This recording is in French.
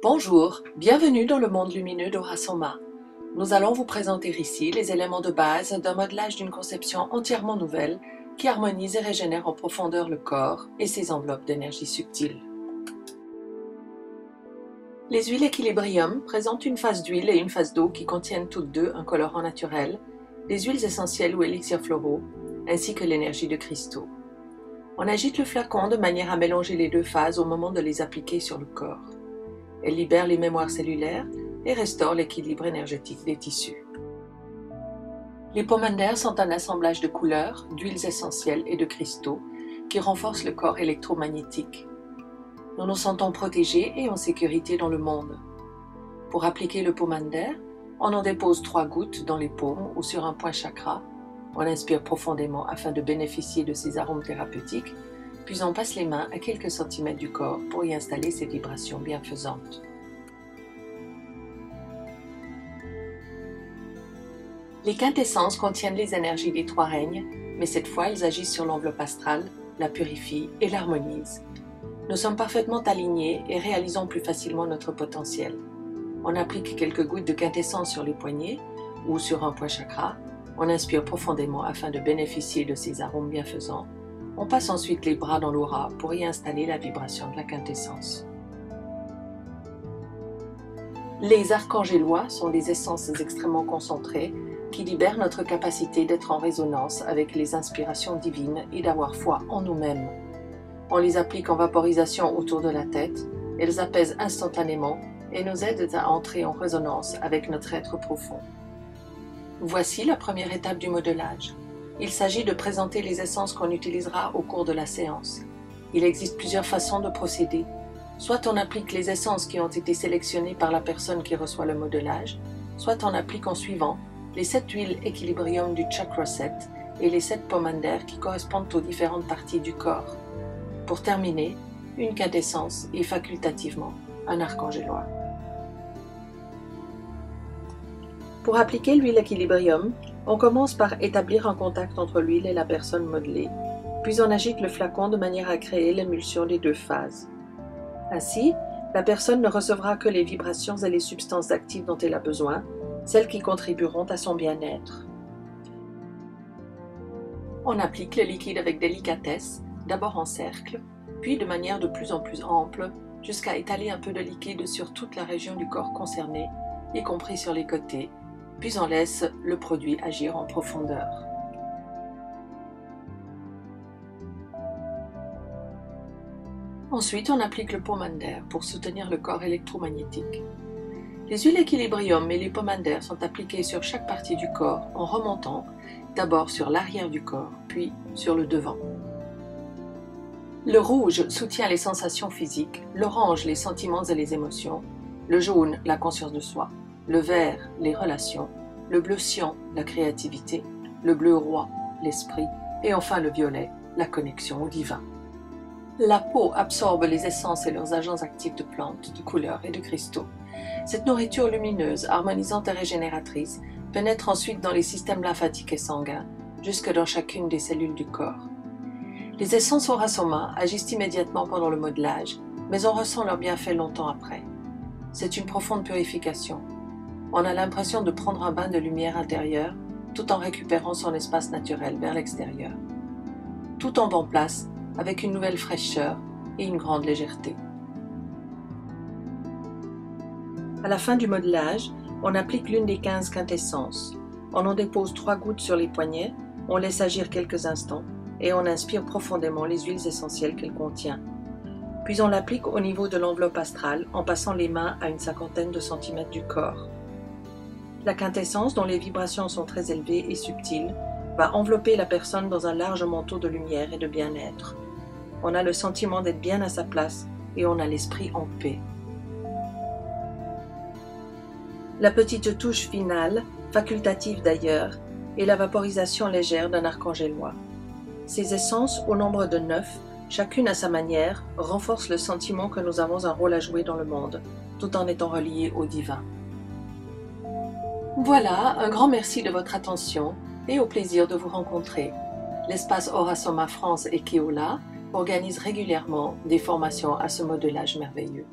Bonjour, bienvenue dans le monde lumineux d'Aura Soma. Nous allons vous présenter ici les éléments de base d'un modelage d'une conception entièrement nouvelle qui harmonise et régénère en profondeur le corps et ses enveloppes d'énergie subtile. Les huiles Equilibrium présentent une phase d'huile et une phase d'eau qui contiennent toutes deux un colorant naturel, les huiles essentielles ou élixirs floraux, ainsi que l'énergie de cristaux. On agite le flacon de manière à mélanger les deux phases au moment de les appliquer sur le corps. Elle libère les mémoires cellulaires et restaure l'équilibre énergétique des tissus. Les pomandères sont un assemblage de couleurs, d'huiles essentielles et de cristaux qui renforcent le corps électromagnétique. Nous nous sentons protégés et en sécurité dans le monde. Pour appliquer le pomander, on en dépose 3 gouttes dans les paumes ou sur un point chakra. On inspire profondément afin de bénéficier de ces arômes thérapeutiques, puis on passe les mains à quelques centimètres du corps pour y installer ces vibrations bienfaisantes. Les quintessences contiennent les énergies des 3 règnes, mais cette fois elles agissent sur l'enveloppe astrale, la purifient et l'harmonisent. Nous sommes parfaitement alignés et réalisons plus facilement notre potentiel. On applique quelques gouttes de quintessence sur les poignets ou sur un point chakra. On inspire profondément afin de bénéficier de ces arômes bienfaisants. On passe ensuite les bras dans l'aura pour y installer la vibration de la quintessence. Les archangélois sont des essences extrêmement concentrées qui libèrent notre capacité d'être en résonance avec les inspirations divines et d'avoir foi en nous-mêmes. On les applique en vaporisation autour de la tête, elles apaisent instantanément et nous aident à entrer en résonance avec notre être profond. Voici la première étape du modelage. Il s'agit de présenter les essences qu'on utilisera au cours de la séance. Il existe plusieurs façons de procéder. Soit on applique les essences qui ont été sélectionnées par la personne qui reçoit le modelage, soit on applique en suivant les 7 huiles Equilibrium du chakra 7 et les 7 pomandères qui correspondent aux différentes parties du corps. Pour terminer, une quintessence et facultativement un archangélois. Pour appliquer l'huile Equilibrium, on commence par établir un contact entre l'huile et la personne modelée, puis on agite le flacon de manière à créer l'émulsion des 2 phases. Ainsi, la personne ne recevra que les vibrations et les substances actives dont elle a besoin, celles qui contribueront à son bien-être. On applique le liquide avec délicatesse, d'abord en cercle, puis de manière de plus en plus ample, jusqu'à étaler un peu de liquide sur toute la région du corps concernée, y compris sur les côtés, puis on laisse le produit agir en profondeur. Ensuite, on applique le pomander pour soutenir le corps électromagnétique. Les huiles Equilibrium et les pomandères sont appliquées sur chaque partie du corps en remontant, d'abord sur l'arrière du corps, puis sur le devant. Le rouge soutient les sensations physiques, l'orange les sentiments et les émotions, le jaune la conscience de soi, le vert les relations, le bleu cyan la créativité, le bleu roi l'esprit et enfin le violet la connexion au divin. La peau absorbe les essences et leurs agents actifs de plantes, de couleurs et de cristaux. Cette nourriture lumineuse, harmonisante et régénératrice pénètre ensuite dans les systèmes lymphatiques et sanguins, jusque dans chacune des cellules du corps. Les essences Aura Soma agissent immédiatement pendant le modelage, mais on ressent leurs bienfaits longtemps après. C'est une profonde purification. On a l'impression de prendre un bain de lumière intérieure, tout en récupérant son espace naturel vers l'extérieur. Tout tombe en place avec une nouvelle fraîcheur et une grande légèreté. À la fin du modelage, on applique l'une des 15 quintessences. On en dépose 3 gouttes sur les poignets, on laisse agir quelques instants et on inspire profondément les huiles essentielles qu'elle contient. Puis on l'applique au niveau de l'enveloppe astrale en passant les mains à une 50aine de centimètres du corps. La quintessence, dont les vibrations sont très élevées et subtiles, va envelopper la personne dans un large manteau de lumière et de bien-être. On a le sentiment d'être bien à sa place et on a l'esprit en paix. La petite touche finale, facultative d'ailleurs, est la vaporisation légère d'un archangélois. Ces essences, au nombre de 9, chacune à sa manière, renforcent le sentiment que nous avons un rôle à jouer dans le monde, tout en étant reliés au divin. Voilà, un grand merci de votre attention et au plaisir de vous rencontrer. L'espace Aura Soma France et Keola organise régulièrement des formations à ce modelage merveilleux.